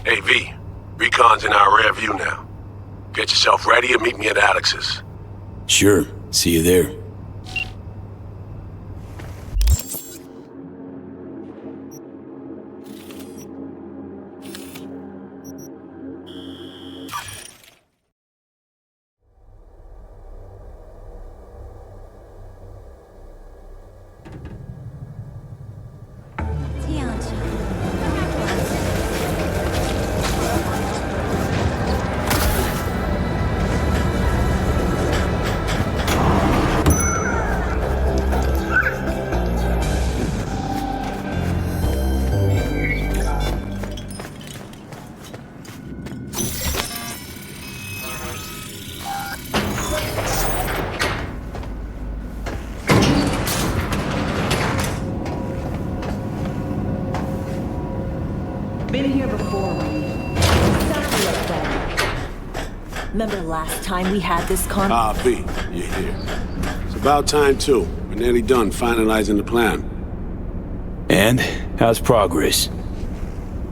Hey, V. Recon's in our rear view now. Get yourself ready and meet me at Alex's. Sure. See you there. Been here before, Reed. Exactly like that. Remember last time we had this V, you're here. It's about time, too. We're nearly done finalizing the plan. And? How's progress?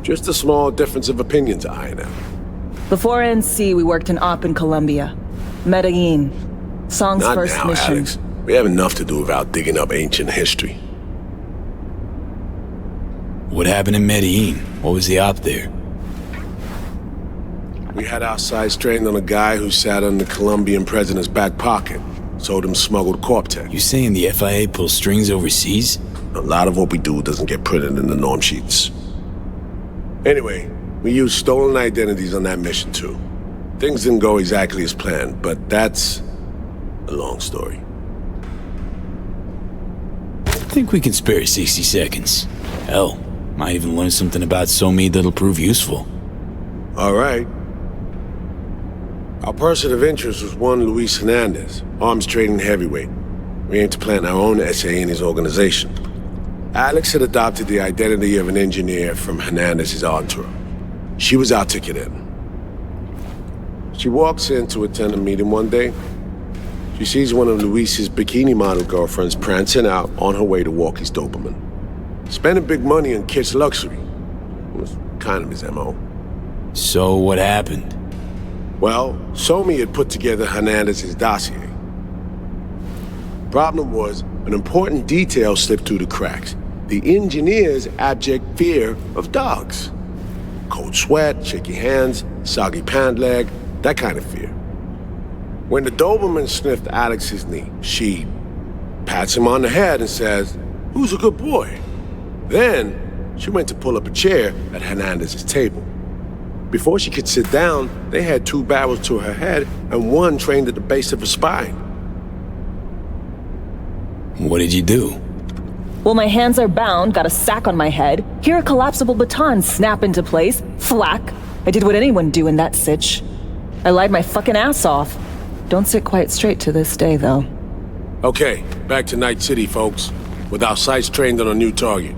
Just a small difference of opinion to iron out. Before NC, we worked in Op in Colombia. Medellin. Song's Not first now, mission. Alex. We have enough to do without digging up ancient history. What happened in Medellin? What was the op there? We had our sights trained on a guy who sat on the Colombian president's back pocket. Sold him smuggled Corp-Tech. You saying the FIA pulls strings overseas? A lot of what we do doesn't get printed in the norm sheets. Anyway, we used stolen identities on that mission too. Things didn't go exactly as planned, but that's a long story. I think we can spare 60 seconds. Hell, might even learn something about Somi that'll prove useful. All right. Our person of interest was one Luis Hernandez, arms trading heavyweight. We aim to plant our own SA in his organization. Alex had adopted the identity of an engineer from Hernandez's entourage. She was our ticket in. She walks in to attend a meeting one day. She sees one of Luis's bikini model girlfriends prancing out on her way to walk his Doberman. Spending big money on kids' luxury was kind of his MO. So what happened? Well, Somi had put together Hernandez's dossier. Problem was, an important detail slipped through the cracks. The engineer's abject fear of dogs. Cold sweat, shaky hands, soggy pant leg, that kind of fear. When the Doberman sniffed Alex's knee, she pats him on the head and says, "Who's a good boy?" Then, she went to pull up a chair at Hernandez's table. Before she could sit down, they had two barrels to her head and one trained at the base of her spine. What did you do? Well, my hands are bound, got a sack on my head. Hear a collapsible baton snap into place. Thwack. I did what anyone do in that sitch. I lied my fucking ass off. Don't sit quite straight to this day, though. Okay, back to Night City, folks. With our sights trained on a new target.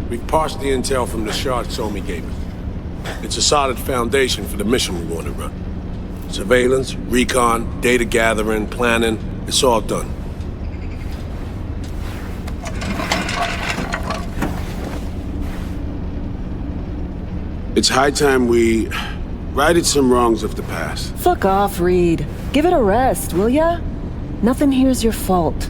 We parsed the intel from the shard Somi gave us. It's a solid foundation for the mission we want to run. Surveillance, recon, data gathering, planning, it's all done. It's high time we righted some wrongs of the past. Fuck off, Reed. Give it a rest, will ya? Nothing here's your fault.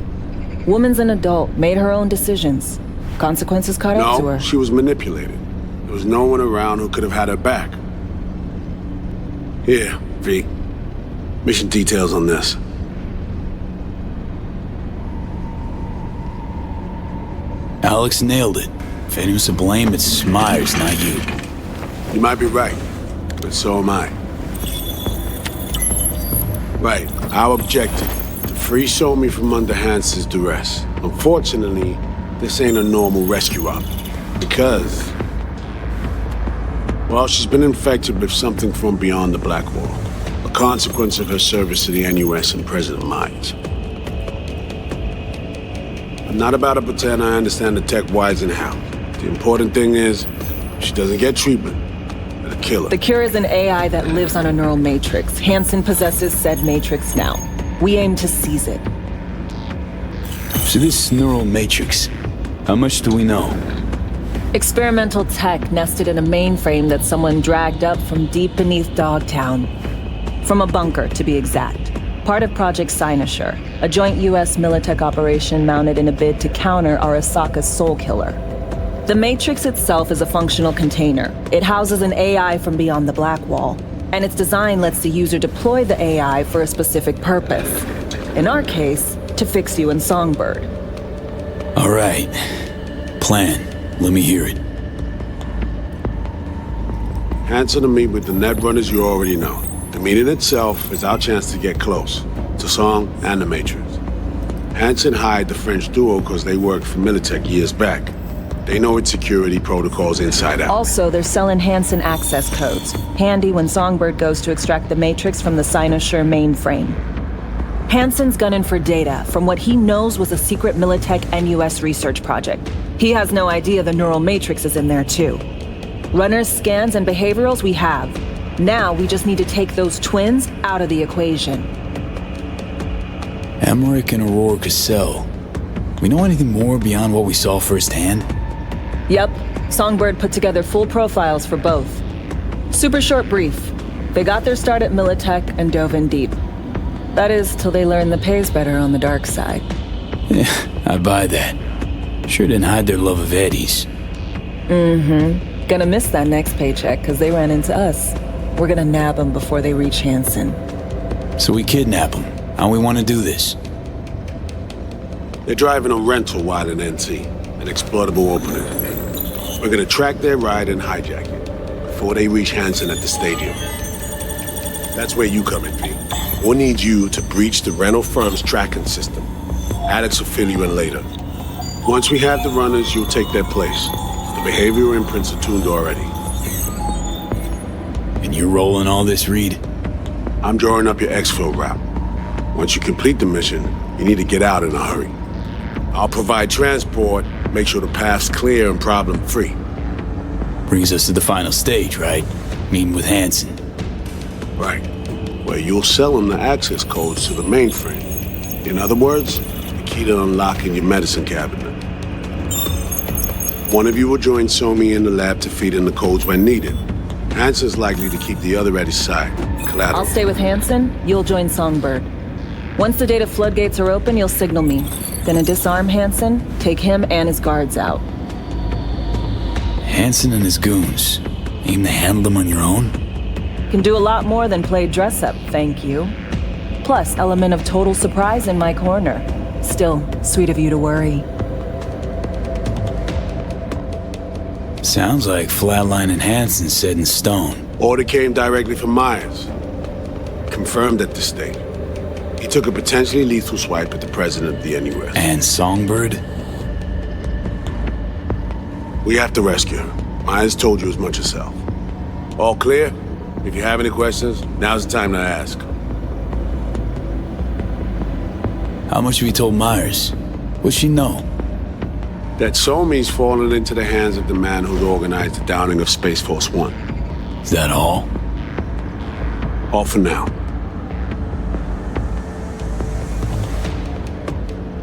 Woman's an adult, made her own decisions. Consequences caught up to her. No, she was manipulated. There was no one around who could have had her back. Here, V. Mission details on this. Alex nailed it. If anyone's to blame, it's Myers, not you. You might be right, but so am I. Right, our objective, to free Somi from under Hansen's duress. Unfortunately, this ain't a normal rescue op. Because, well, she's been infected with something from beyond the Black Wall. A consequence of her service to the NUS and President Myers. I'm not about to pretend I understand the tech whys and how. The important thing is, she doesn't get treatment. It'll kill her. The cure is an AI that lives on a neural matrix. Hansen possesses said matrix now. We aim to seize it. So this neural matrix, how much do we know? Experimental tech nested in a mainframe that someone dragged up from deep beneath Dogtown. From a bunker, to be exact. Part of Project Cynosure, a joint US Militech operation mounted in a bid to counter Arasaka's Soul Killer. The Matrix itself is a functional container. It houses an AI from beyond the Black Wall, and its design lets the user deploy the AI for a specific purpose. In our case, to fix you and Songbird. All right. Plan. Let me hear it. Hansen to meet with the Netrunners you already know. The meeting itself is our chance to get close to Song and the Matrix. Hansen hired the French duo because they worked for Militech years back. They know its security protocols inside out. Also, they're selling Hansen access codes. Handy when Songbird goes to extract the Matrix from the Cynosure mainframe. Hansen's gunning for data from what he knows was a secret Militech and US research project. He has no idea the neural matrix is in there too. Runners, scans, and behaviorals we have. Now we just need to take those twins out of the equation. Emmerich and Aurora Cassell. We know anything more beyond what we saw firsthand? Yep, Songbird put together full profiles for both. Super short brief. They got their start at Militech and dove in deep. That is, till they learn the pay's better on the dark side. Yeah, I buy that. Sure didn't hide their love of Eddie's. Mm-hmm. Gonna miss that next paycheck, because they ran into us. We're gonna nab them before they reach Hansen. So we kidnap them. How we want to do this? They're driving a rental while in NC, an exploitable opening. We're gonna track their ride and hijack it before they reach Hansen at the stadium. That's where you come in, Pete. We'll need you to breach the rental firm's tracking system. Alex will fill you in later. Once we have the runners, you'll take their place. The behavioral imprints are tuned already. And you're rolling all this, Reed? I'm drawing up your exfil route. Once you complete the mission, you need to get out in a hurry. I'll provide transport, make sure the path's clear and problem-free. Brings us to the final stage, right? Meeting with Hansen. Right. Where you'll sell him the access codes to the mainframe. In other words, the key to unlocking your medicine cabinet. One of you will join Somi in the lab to feed in the codes when needed. Hansen's likely to keep the other at his side. Collateral. I'll stay with Hansen, you'll join Songbird. Once the data floodgates are open, you'll signal me. Gonna disarm Hansen, take him and his guards out. Hansen and his goons. Aim to handle them on your own? Can do a lot more than play dress-up, thank you. Plus, element of total surprise in my corner. Still, sweet of you to worry. Sounds like Flatline and Hansen set in stone. Order came directly from Myers. Confirmed at this stage. He took a potentially lethal swipe at the president of the NUS. And Songbird? We have to rescue her. Myers told you as much herself. All clear? If you have any questions, now's the time to ask. How much have you told Myers? What's she know? That Somi's fallen into the hands of the man who's organized the downing of Space Force One. Is that all? All for now.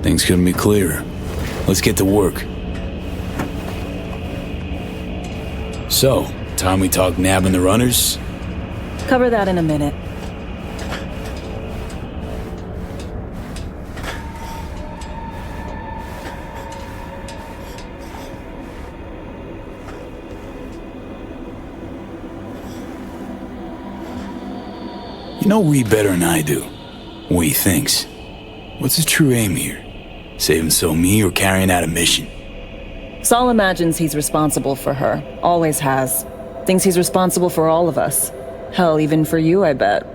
Things couldn't be clearer. Let's get to work. So, time we talk nabbing the runners? Cover that in a minute. You know Reed better than I do. What he thinks. What's his true aim here? Saving Somi or carrying out a mission? Saul imagines he's responsible for her. Always has. Thinks he's responsible for all of us. Hell, even for you, I bet.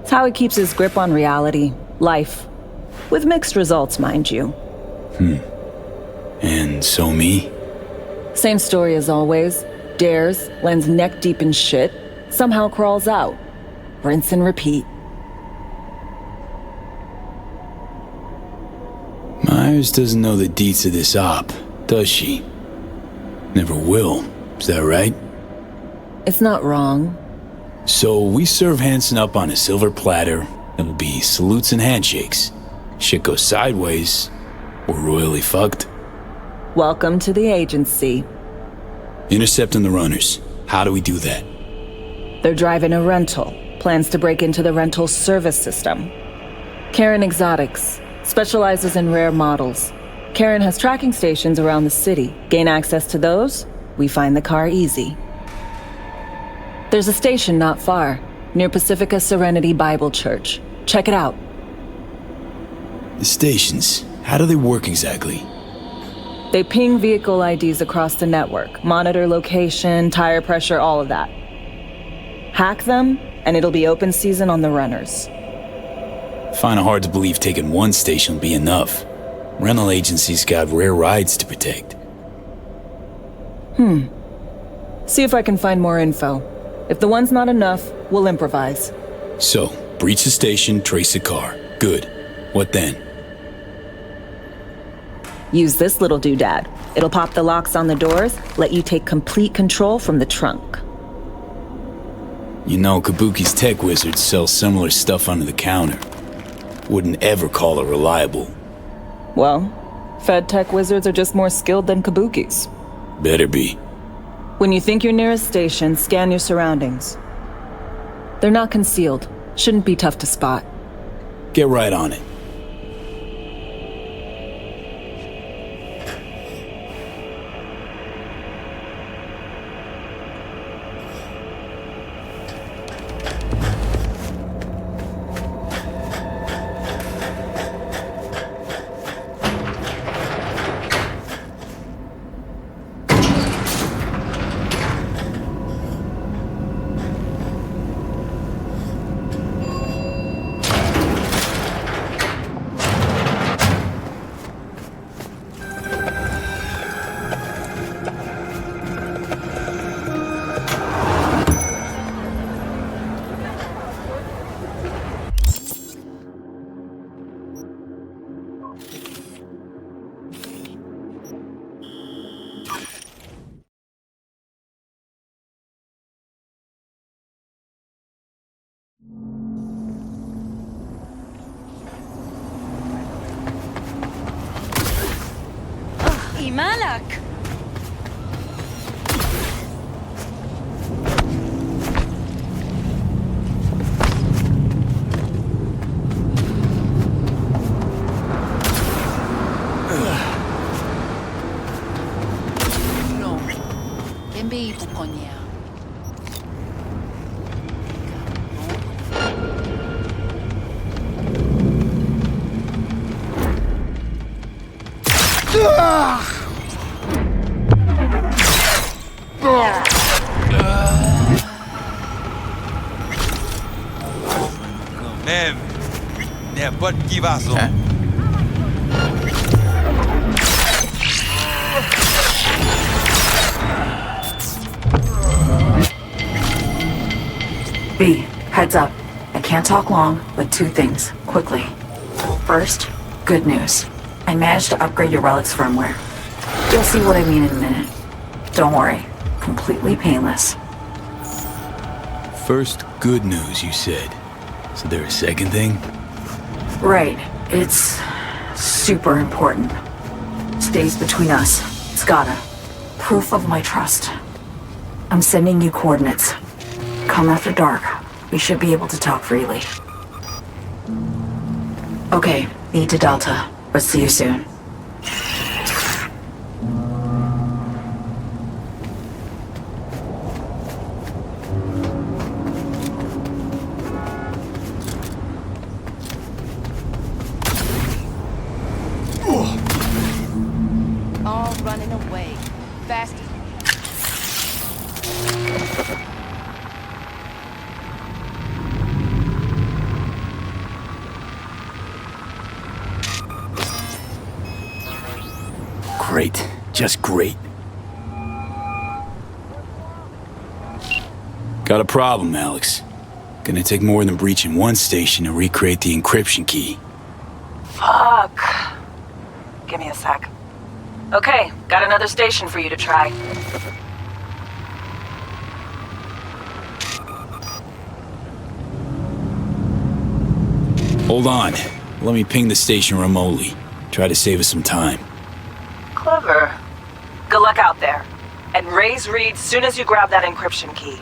It's how he keeps his grip on reality. Life. With mixed results, mind you. And Somi? Same story as always. Dares, lands neck deep in shit, somehow crawls out. Rinse and repeat. Myers doesn't know the deets of this op, does she? Never will, is that right? It's not wrong. So we serve Hansen up on a silver platter. It'll be salutes and handshakes. Shit goes sideways, we're royally fucked. Welcome to the agency. Intercepting the runners. How do we do that? They're driving a rental. Plans to break into the rental service system. Karen Exotics specializes in rare models. Karen has tracking stations around the city. Gain access to those, we find the car easy. There's a station not far, near Pacifica Serenity Bible Church. Check it out. The stations, how do they work exactly? They ping vehicle IDs across the network, monitor location, tire pressure, all of that. Hack them, and it'll be open season on the runners. Find it hard to believe taking one station will be enough. Rental agencies got rare rides to protect. See if I can find more info. If the one's not enough, we'll improvise. So, breach the station, trace the car. Good. What then? Use this little doodad. It'll pop the locks on the doors, let you take complete control from the trunk. You know, Kabuki's tech wizards sell similar stuff under the counter. Wouldn't ever call it reliable. Well, Fed tech wizards are just more skilled than Kabuki's. Better be. When you think you're near a station, scan your surroundings. They're not concealed. Shouldn't be tough to spot. Get right on it. مالك؟ No, pembe ipukonya. Ne pot kivazon. B, heads up. I can't talk long, but two things, quickly. First, good news. I managed to upgrade your relic's firmware. You'll see what I mean in a minute. Don't worry, completely painless. First, good news, you said. So there a second thing? Right, it's super important. Stays between us. It's gotta. Proof of my trust. I'm sending you coordinates. Come after dark. We should be able to talk freely. Okay, need to Delta. But see you soon. All running away. Fast. Great. Just great. Got a problem, Alex. Gonna take more than breaching one station to recreate the encryption key. Fuck. Give me a sec. Okay, got another station for you to try. Hold on. Let me ping the station remotely. Try to save us some time. Clever. Good luck out there. And raise Reed soon as you grab that encryption key.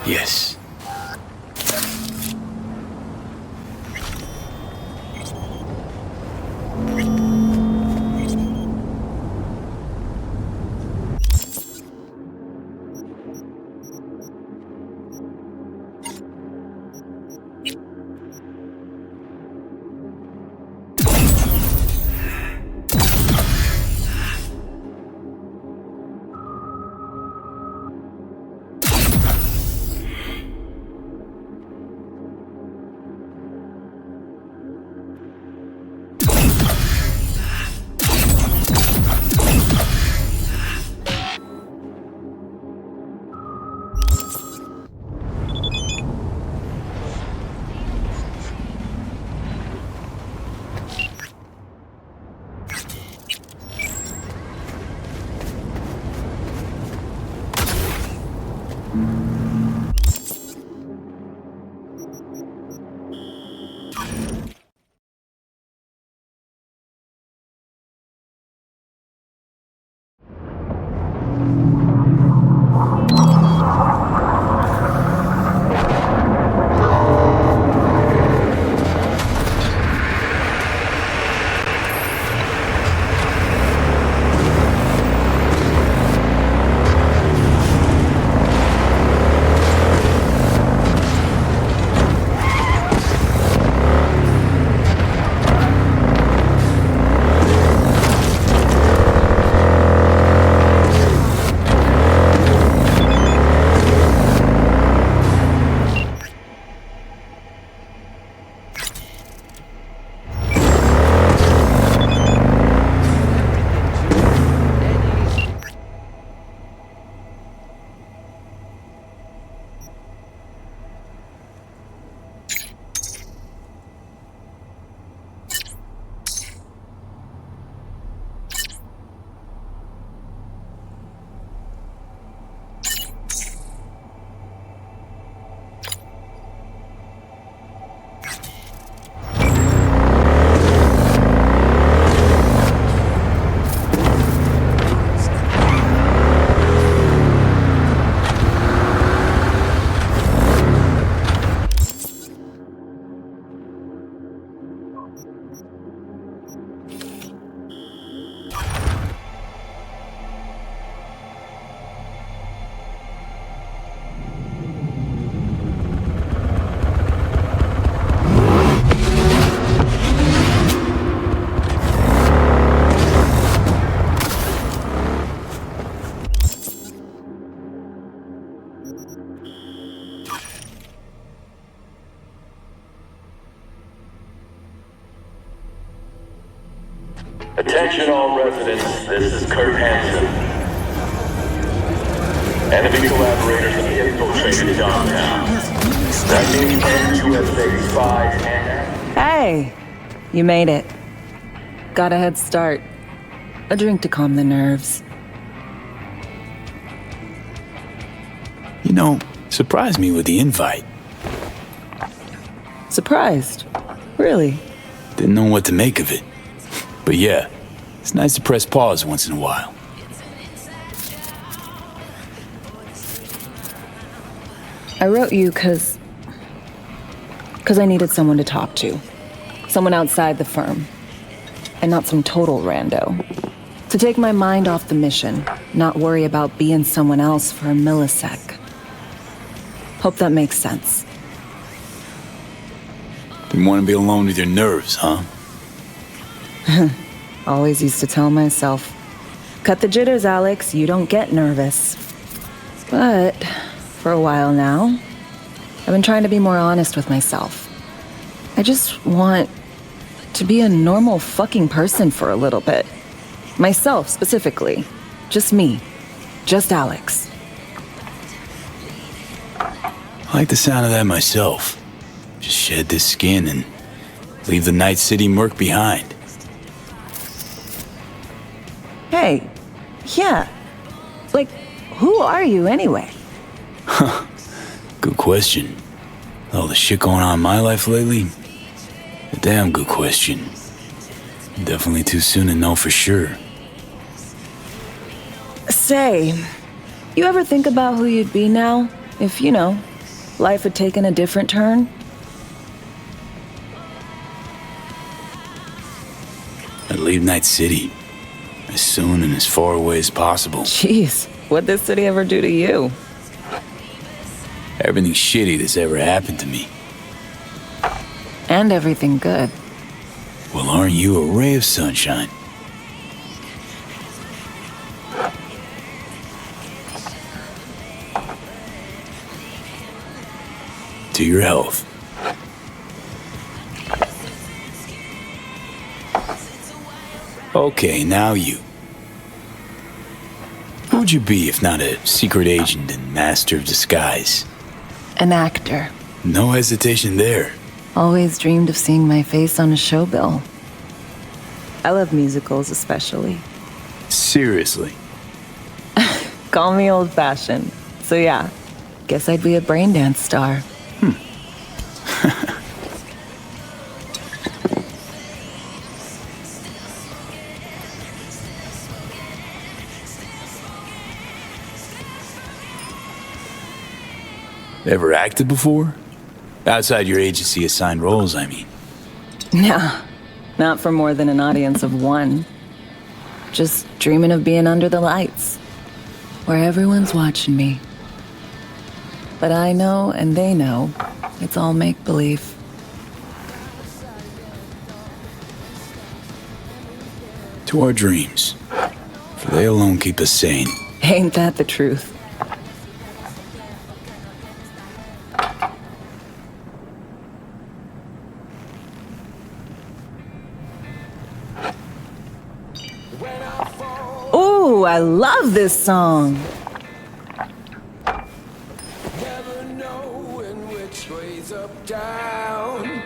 Yes. Attention all residents, this is Kurt Hansen. Enemy collaborators have infiltrated downtown. That means USA spies and... Hey, you made it. Got a head start. A drink to calm the nerves. You know, surprised me with the invite. Surprised? Really? Didn't know what to make of it. But yeah, it's nice to press pause once in a while. I wrote you because I needed someone to talk to. Someone outside the firm. And not some total rando. To take my mind off the mission, not worry about being someone else for a millisec. Hope that makes sense. Didn't want to be alone with your nerves, huh? Always used to tell myself, cut the jitters, Alex, you don't get nervous. But for a while now, I've been trying to be more honest with myself. I just want to be a normal fucking person for a little bit. Myself, specifically. Just me. Just Alex. I like the sound of that myself. Just shed this skin and leave the Night City murk behind. Hey, yeah. Like, who are you anyway? Good question. All the shit going on in my life lately? A damn good question. Definitely too soon to know for sure. Say, you ever think about who you'd be now if, life had taken a different turn? I'd leave Night City as soon and as far away as possible. Jeez, what'd this city ever do to you? Everything shitty that's ever happened to me. And everything good. Well, aren't you a ray of sunshine? To your health. Okay, now you. Who'd you be if not a secret agent and master of disguise? An actor. No hesitation there. Always dreamed of seeing my face on a show bill. I love musicals especially. Seriously. Call me old-fashioned. So yeah, guess I'd be a brain dance star. Ever acted before? Outside your agency assigned roles, I mean. Nah, not for more than an audience of one. Just dreaming of being under the lights, where everyone's watching me. But I know and they know it's all make-believe. To our dreams, for they alone keep us sane. Ain't that the truth? Ooh, I love this song. Never knowing which way's up, down.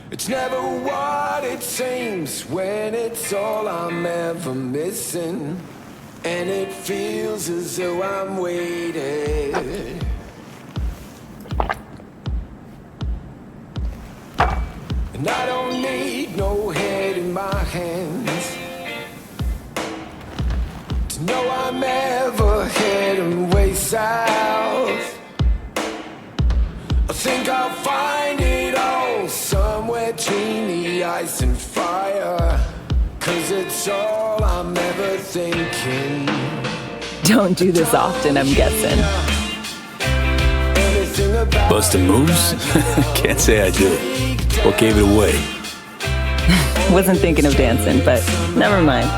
It's never what it seems when it's all I'm ever missing. And it feels as though I'm waiting. And I don't need no head in my hands to know I'm ever heading way south. I think I'll find it all somewhere between the ice and fire. 'Cause it's all I'm ever thinking. Don't do this often, I'm guessing. Bustin' moves? Can't say I do. What gave it away? Wasn't thinking of dancing, but never mind.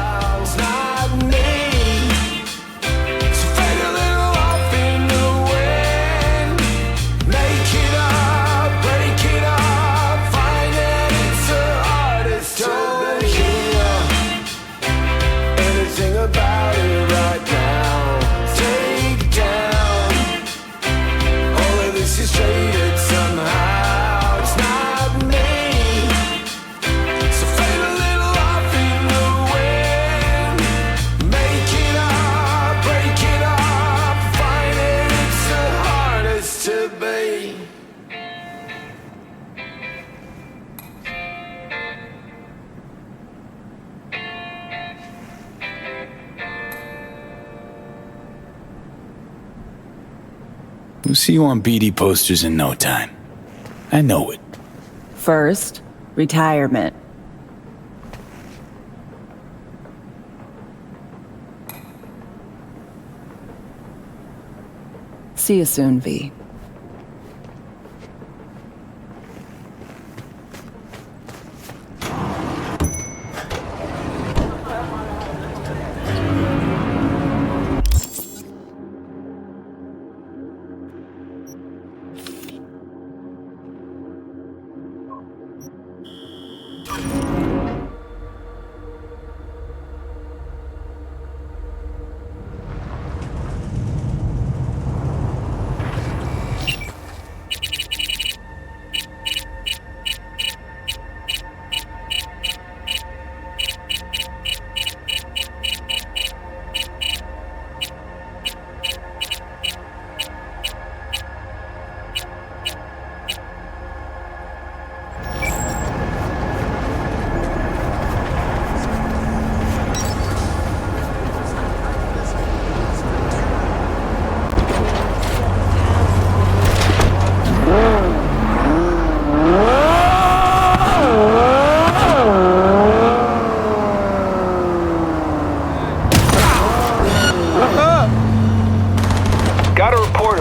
We'll see you on BD posters in no time. I know it. First, retirement. See you soon, V.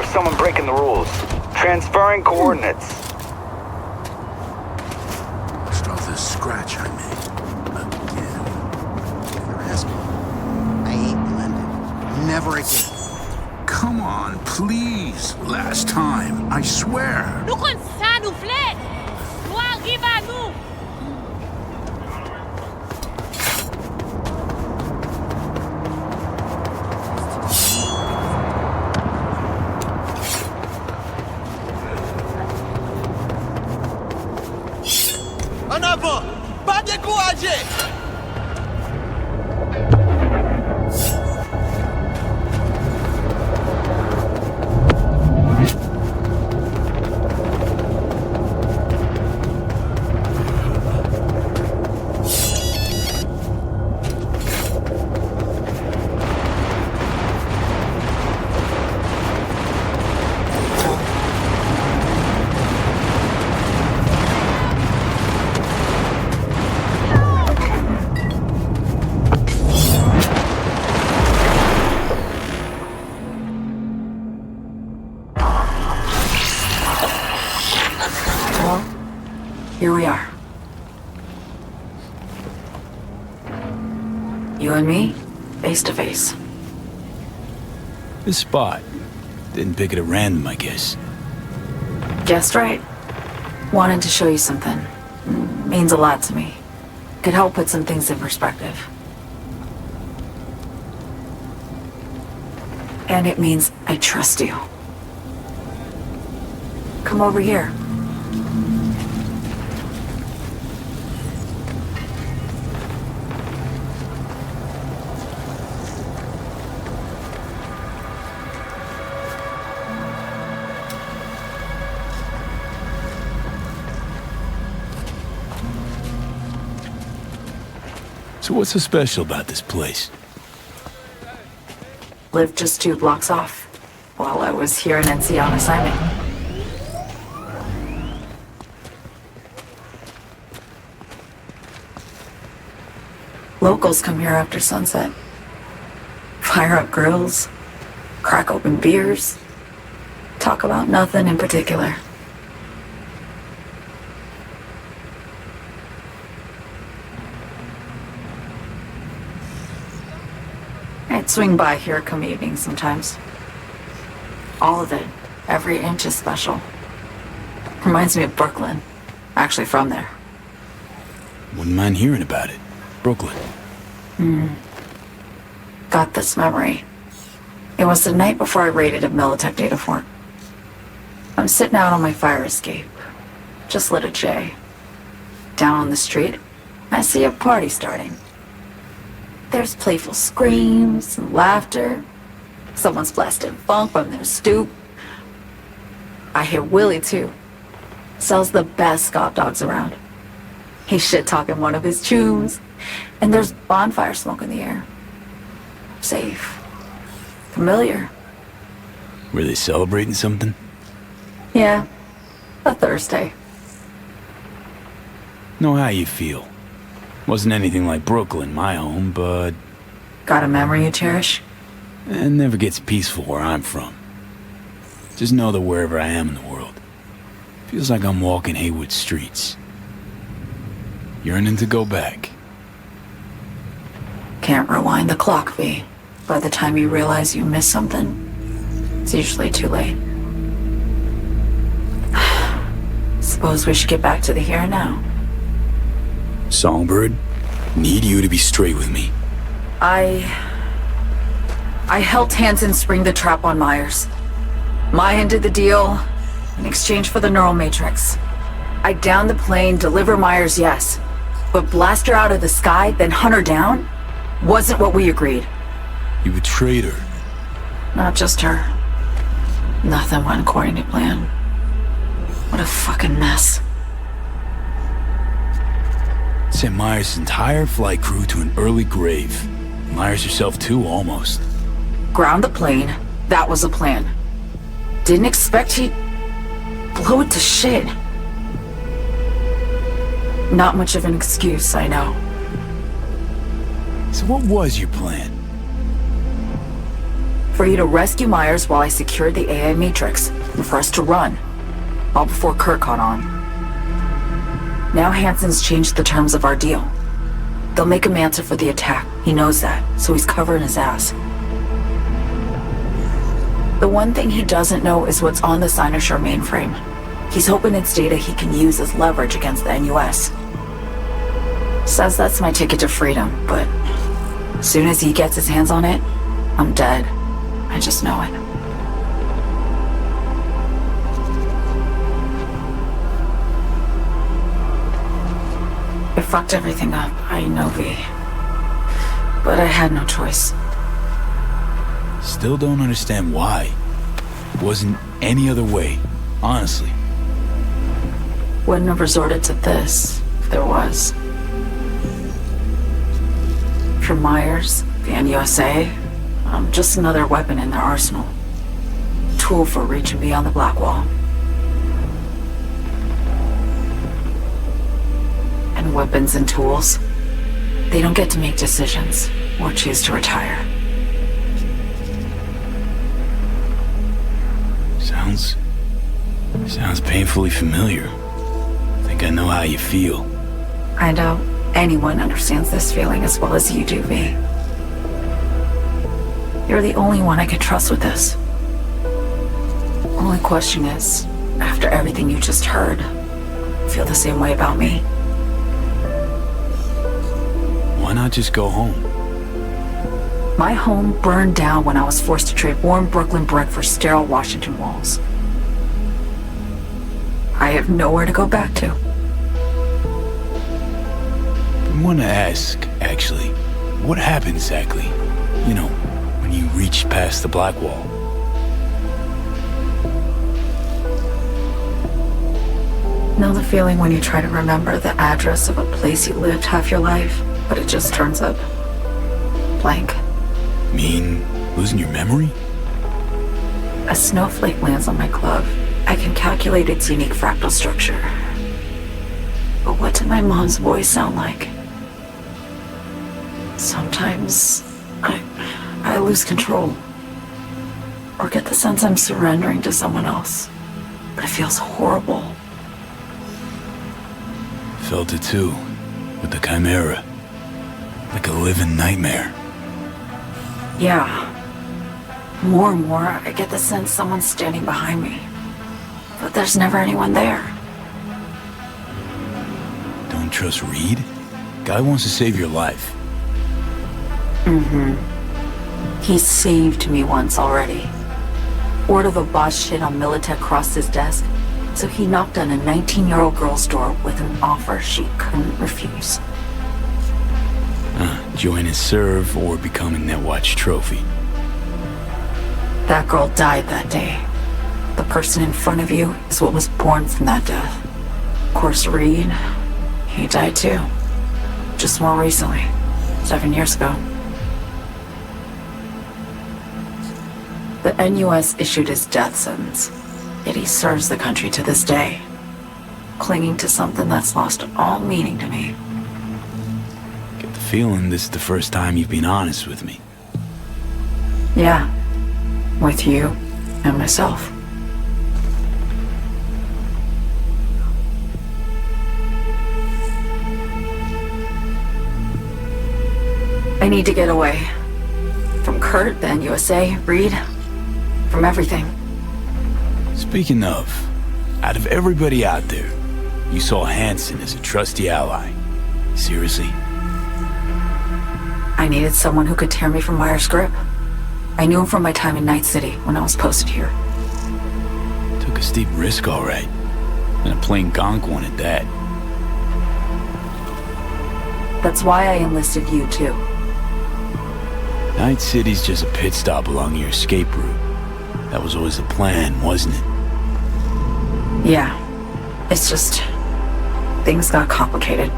someone breaking the rules. Transferring coordinates. Most of this scratch I made. Again. If you're asking, I ain't blended. Never again. Come on, please. Last time, I swear. Nous kon sa nou vle. Nou arrive à nous. En avant! Pas décourager! Here we are. You and me, face to face. This spot. Didn't pick it at random, I guess. Guessed right. Wanted to show you something. Means a lot to me. Could help put some things in perspective. And it means I trust you. Come over here. So what's so special about this place? Lived just 2 blocks off while I was here in NC on assignment. Locals come here after sunset. Fire up grills, crack open beers, talk about nothing in particular. I'd swing by here come evening sometimes. All of it, every inch is special. Reminds me of Brooklyn. Actually from there. Wouldn't mind hearing about it. Brooklyn. Got this memory. It was the night before I raided a Militech data fort. I'm sitting out on my fire escape. Just lit a J. Down on the street, I see a party starting. There's playful screams and laughter. Someone's blasting funk from their stoop. I hear Willie too. Sells the best Scott dogs around. He's shit-talking one of his chooms. And there's bonfire smoke in the air. Safe. Familiar. Were they celebrating something? Yeah. A Thursday. Know how you feel. Wasn't anything like Brooklyn, my home, but... Got a memory you cherish? It never gets peaceful where I'm from. Just know that wherever I am in the world, feels like I'm walking Haywood streets. Yearning to go back. Can't rewind the clock, V. By the time you realize you missed something, it's usually too late. Suppose we should get back to the here and now. Songbird, need you to be straight with me. I helped Hansen spring the trap on Myers. Mayan did the deal in exchange for the neural matrix. I downed the plane, deliver Myers, yes. But blast her out of the sky, then hunt her down? Wasn't what we agreed. You betrayed her. Not just her. Nothing went according to plan. What a fucking mess. Sent Myers' entire flight crew to an early grave. Myers herself too, almost. Ground the plane. That was the plan. Didn't expect he'd blow it to shit. Not much of an excuse, I know. So what was your plan? For you to rescue Myers while I secured the AI Matrix, and for us to run. All before Kurt caught on. Now Hansen's changed the terms of our deal. They'll make him answer for the attack. He knows that, so he's covering his ass. The one thing he doesn't know is what's on the Cynosure mainframe. He's hoping it's data he can use as leverage against the NUS. Says that's my ticket to freedom, but as soon as he gets his hands on it, I'm dead. I just know it. It fucked everything up, I know, V. But I had no choice. Still don't understand why. Wasn't any other way, honestly. Wouldn't have resorted to this, if there was. For Myers, the NUSA, I'm just another weapon in their arsenal. Tool for reaching beyond the Black Wall. And weapons and tools, they don't get to make decisions or choose to retire. Sounds painfully familiar. Think I know how you feel. I doubt anyone understands this feeling as well as you do, V. You're the only one I could trust with this. Only question is, after everything you just heard, feel the same way about me? Why not just go home? My home burned down when I was forced to trade warm Brooklyn brick for sterile Washington walls. I have nowhere to go back to. I want to ask, actually, what happened exactly? You know, when you reached past the Black Wall. Know the feeling when you try to remember the address of a place you lived half your life, but it just turns up blank? Mean losing your memory? A snowflake lands on my glove. I can calculate its unique fractal structure. But what did my mom's voice sound like? Sometimes I lose control. Or get the sense I'm surrendering to someone else. But it feels horrible. Felt it too, with the Chimera. Like a living nightmare. Yeah. More and more, I get the sense someone's standing behind me. But there's never anyone there. Don't trust Reed? Guy wants to save your life. He saved me once already. Word of a boss shit on Militech crossed his desk, so he knocked on a 19-year-old girl's door with an offer she couldn't refuse. Join his serve or become a Netwatch trophy. That girl died that day. The person in front of you is what was born from that death. Of course, Reed, he died too. Just more recently, 7 years ago. The NUS issued his death sentence, yet he serves the country to this day, clinging to something that's lost all meaning to me. Get the feeling this is the first time you've been honest with me. Yeah, with you and myself. I need to get away. From Kurt, the NUSA, Reed, from everything. Speaking of, out of everybody out there, you saw Hansen as a trusty ally. Seriously? I needed someone who could tear me from Myers' grip. I knew him from my time in Night City when I was posted here. Took a steep risk, all right. And a plain gonk one at that. That's why I enlisted you, too. Night City's just a pit stop along your escape route. That was always the plan, wasn't it? Yeah. It's just... things got complicated.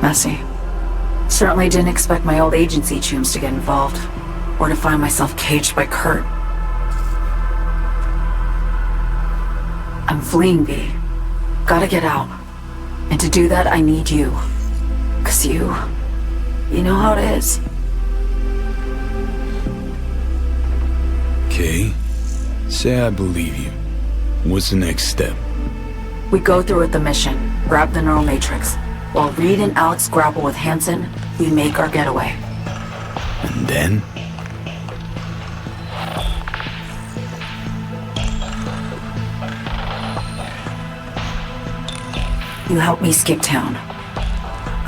Messy. Certainly didn't expect my old agency chooms to get involved. Or to find myself caged by Kurt. I'm fleeing, V. Gotta get out. And to do that, I need you. 'Cause you know how it is. Okay. Say I believe you. What's the next step? We go through with the mission, grab the neural matrix. While Reed and Alex grapple with Hansen, we make our getaway. And then? You help me skip town.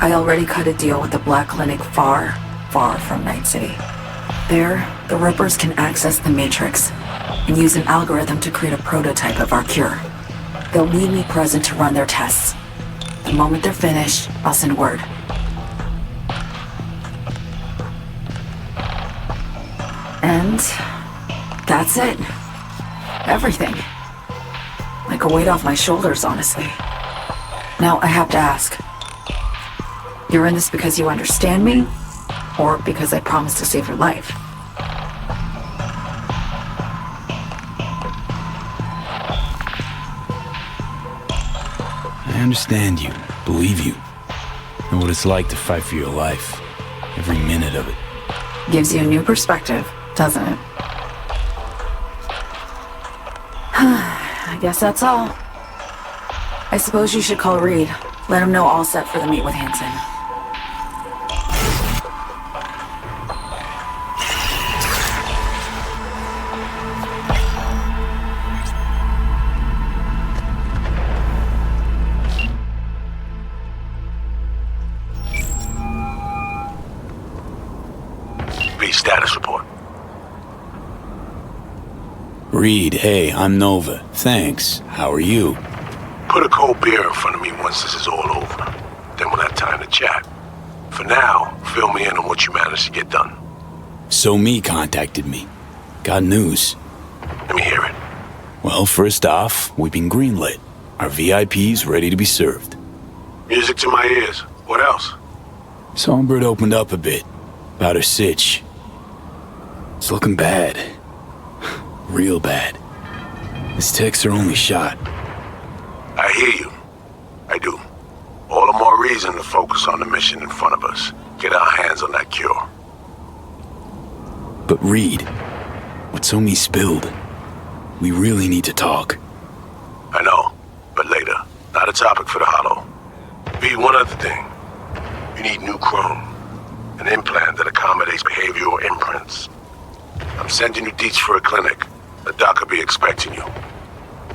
I already cut a deal with the Black Clinic far, far from Night City. There, the Rippers can access the Matrix and use an algorithm to create a prototype of our cure. They'll need me present to run their tests. The moment they're finished, I'll send word. And that's it. Everything. Like a weight off my shoulders, honestly. Now I have to ask. You're in this because you understand me? Or because I promised to save your life? I understand you, believe you. Know what it's like to fight for your life. Every minute of it. Gives you a new perspective, doesn't it? I guess that's all. I suppose you should call Reed. Let him know all set for the meet with Hansen. Status report. Reed, hey, I'm Nova. Thanks. How are you? Put a cold beer in front of me once this is all over. Then we'll have time to chat. For now, fill me in on what you managed to get done. So Me contacted me. Got news. Let me hear it. Well, first off, we've been greenlit. Our VIP's ready to be served. Music to my ears. What else? Songbird opened up a bit. About her sitch. It's looking bad. Real bad. This tech's her only shot. I hear you. I do. All the more reason to focus on the mission in front of us. Get our hands on that cure. But Reed, what So Me spilled, we really need to talk. I know, but later. Not a topic for the Hollow. V, one other thing. You need new chrome. An implant that accommodates behavioral imprints. I'm sending you deets for a clinic. The doc will be expecting you.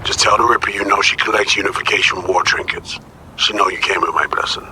Just tell the Ripper you know she collects unification war trinkets. She know you came with my blessing.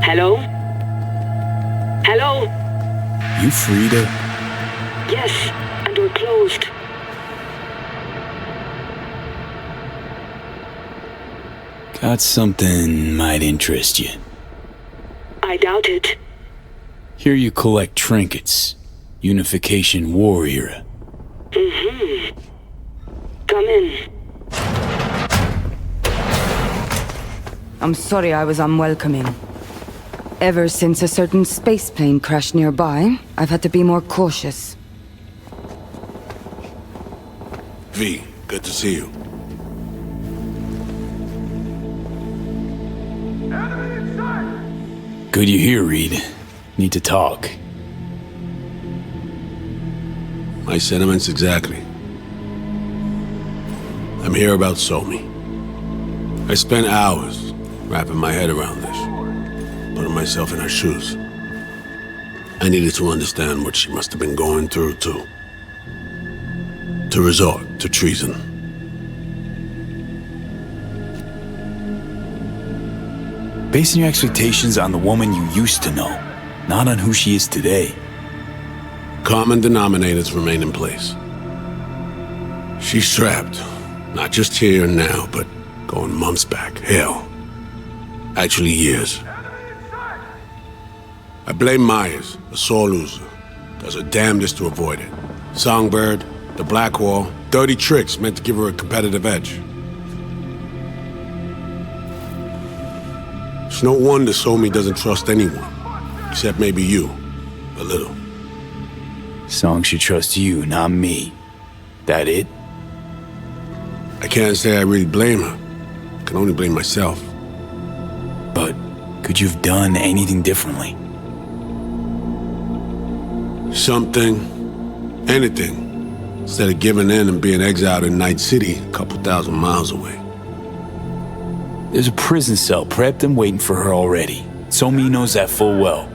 Hello? Hello? You Frida? Yes, and we're closed. Got something might interest you. I doubt it. Here you collect trinkets. Unification War era. Mm-hmm. Come in. I'm sorry I was unwelcoming. Ever since a certain space plane crashed nearby, I've had to be more cautious. V, good to see you. Good you're here, Reed. Need to talk. My sentiments exactly. I'm here about So Me. I spent hours wrapping my head around this, putting myself in her shoes. I needed to understand what she must have been going through, too. To resort to treason. Basing your expectations on the woman you used to know, not on who she is today. Common denominators remain in place. She's trapped, not just here and now, but going months back. Hell, actually years. I blame Myers, a sore loser. Does her damnedest to avoid it. Songbird, the Black Wall, dirty tricks meant to give her a competitive edge. It's no wonder Somi doesn't trust anyone, except maybe you, a little. Song should trust you, not me. That it? I can't say I really blame her. I can only blame myself. But could you have done anything differently? Something, anything, instead of giving in and being exiled in Night City, a couple thousand miles away. There's a prison cell prepped and waiting for her already. Somi knows that full well.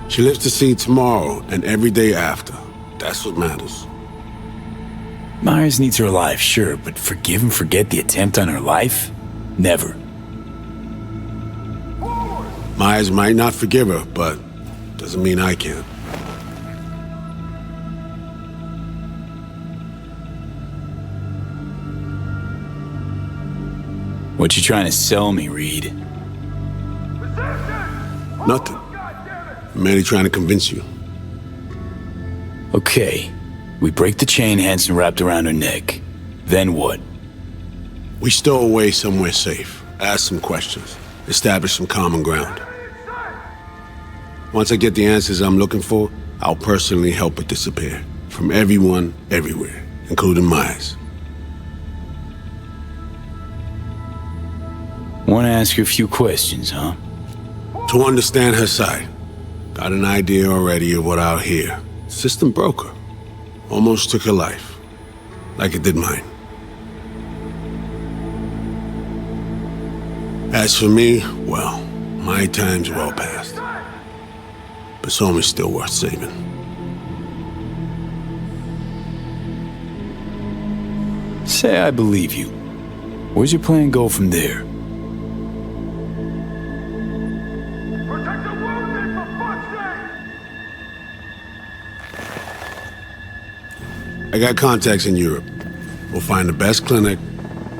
She lives to see tomorrow and every day after. That's what matters. Myers needs her alive, sure, but forgive and forget the attempt on her life? Never. Myers might not forgive her, but doesn't mean I can. What you trying to sell me, Reed? Nothing. I'm merely trying to convince you. Okay. We break the chain Hansen wrapped around her neck. Then what? We stow away somewhere safe. Ask some questions. Establish some common ground. Once I get the answers I'm looking for, I'll personally help it disappear. From everyone, everywhere, including Myers. Want to ask you a few questions, huh? To understand her side. Got an idea already of what I'll hear. System broke her. Almost took her life. Like it did mine. As for me, well, my time's well past. But Somi's still worth saving. Say I believe you. Where's your plan go from there? I got contacts in Europe. We'll find the best clinic,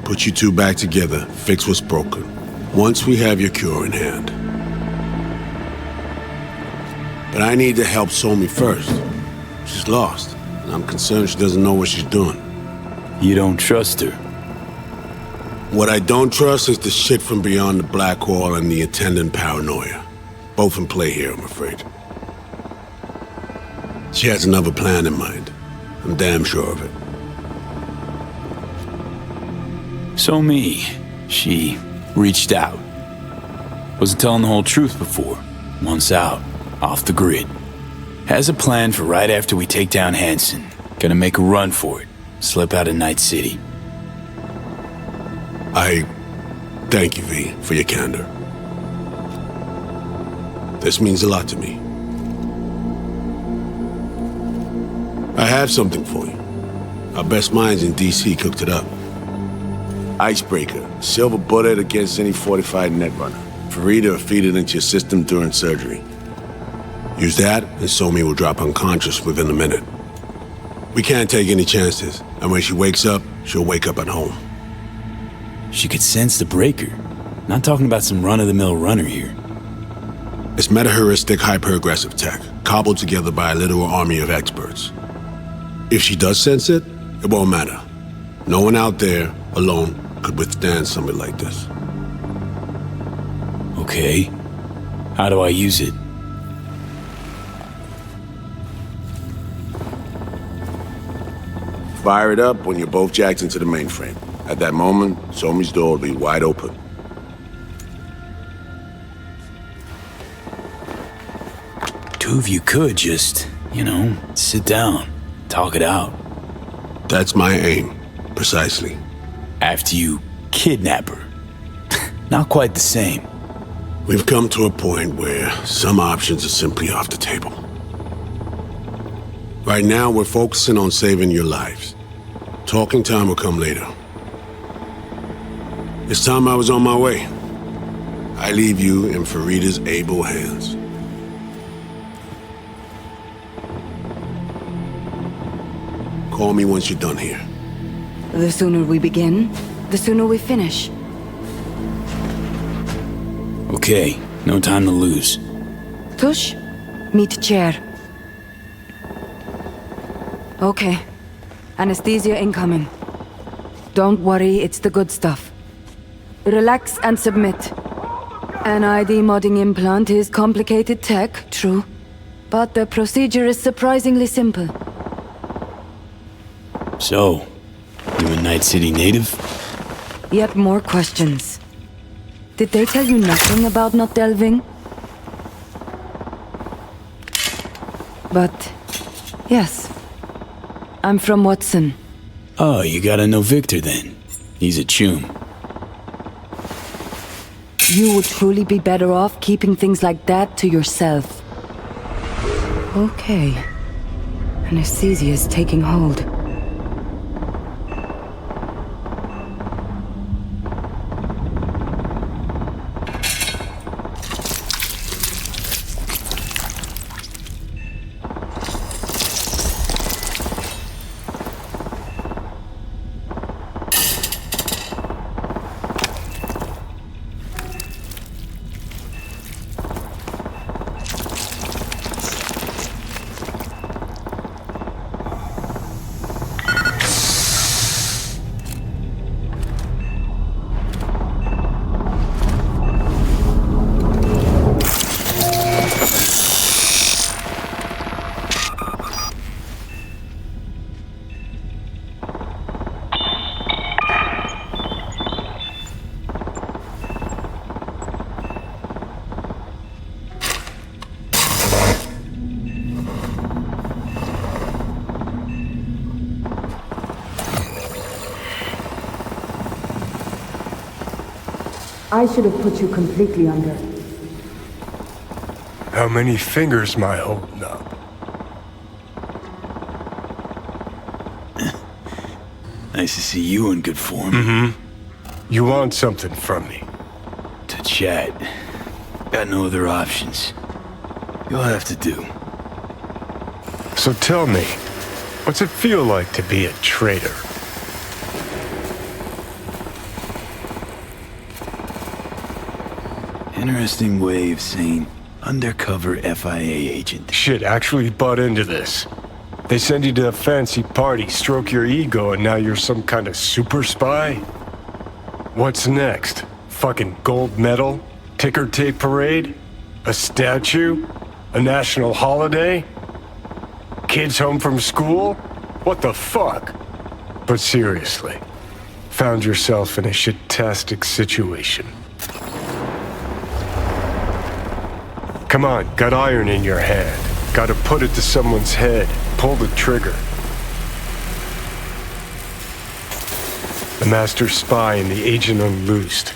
put you two back together, fix what's broken. Once we have your cure in hand. But I need to help Somi first. She's lost, and I'm concerned she doesn't know what she's doing. You don't trust her? What I don't trust is the shit from beyond the Black Wall and the attendant paranoia. Both in play here, I'm afraid. She has another plan in mind. I'm damn sure of it. Somi, she reached out. Wasn't telling the whole truth before. Once out, off the grid. Has a plan for right after we take down Hansen. Gonna make a run for it. Slip out of Night City. I thank you, V, for your candor. This means a lot to me. I have something for you. Our best minds in DC cooked it up. Icebreaker, silver bullet against any fortified netrunner. Farida will feed it into your system during surgery. Use that, and Somi will drop unconscious within a minute. We can't take any chances, and when she wakes up, she'll wake up at home. She could sense the breaker. Not talking about some run-of-the-mill runner here. It's meta-heuristic hyper-aggressive tech, cobbled together by a literal army of experts. If she does sense it, it won't matter. No one out there, alone, could withstand something like this. Okay. How do I use it? Fire it up when you're both jacked into the mainframe. At that moment, Somi's door will be wide open. Two of you could just, sit down, talk it out. That's my aim, precisely. After you kidnap her. Not quite the same. We've come to a point where some options are simply off the table. Right now, we're focusing on saving your lives. Talking time will come later. This time I was on my way. I leave you in Farida's able hands. Call me once you're done here. The sooner we begin, the sooner we finish. Okay, no time to lose. Tush, meet chair. Okay. Anesthesia incoming. Don't worry, it's the good stuff. Relax and submit. An ID modding implant is complicated tech, true. But the procedure is surprisingly simple. So, you a Night City native? Yet more questions. Did they tell you nothing about not delving? But, yes. I'm from Watson. Oh, you gotta know Victor then. He's a chum. You would truly be better off keeping things like that to yourself. Okay. Anesthesia is taking hold. I should have put you completely under. How many fingers am I holding up? Nice to see you in good form. Mm-hmm. You want something from me? To chat. Got no other options. You'll have to do. So tell me, what's it feel like to be a traitor? Interesting way of saying undercover FIA agent. Shit, actually butt into this. They send you to a fancy party, stroke your ego, and now you're some kind of super spy? What's next? Fucking gold medal? Ticker tape parade? A statue? A national holiday? Kids home from school? What the fuck? But seriously, found yourself in a shit-tastic situation. Come on, got iron in your hand. Gotta put it to someone's head. Pull the trigger. The master spy and the agent unloosed.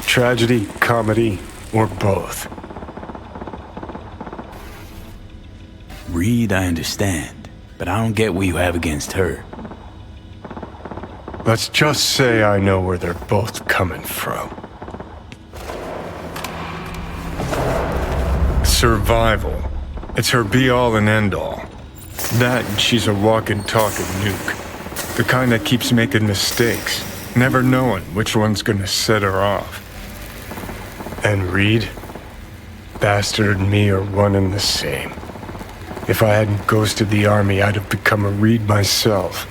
Tragedy, comedy, or both. Reed, I understand, but I don't get what you have against her. Let's just say I know where they're both coming from. Survival. It's her be-all and end-all. That and she's a walking, talking nuke. The kind that keeps making mistakes, never knowing which one's gonna set her off. And Reed? Bastard and me are one and the same. If I hadn't ghosted the army, I'd have become a Reed myself.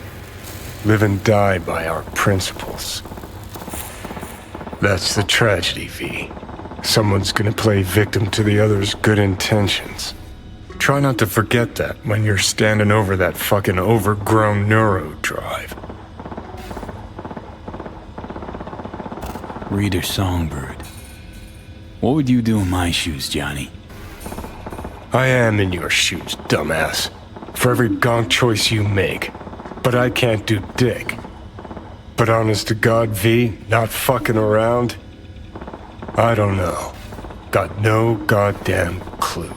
Live and die by our principles. That's the tragedy, V. Someone's gonna play victim to the other's good intentions. Try not to forget that when you're standing over that fucking overgrown neuro drive. Reader Songbird. What would you do in my shoes, Johnny? I am in your shoes, dumbass. For every gonk choice you make. But I can't do dick. But honest to God, V, not fucking around? I don't know. got no goddamn clue.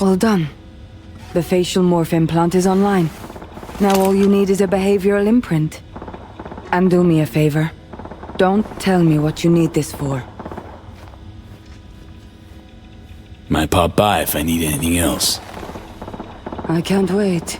Well done. The facial morph implant is online. Now all you need is a behavioral imprint. And do me a favor. Don't tell me what you need this for. Might pop by if I need anything else. I can't wait.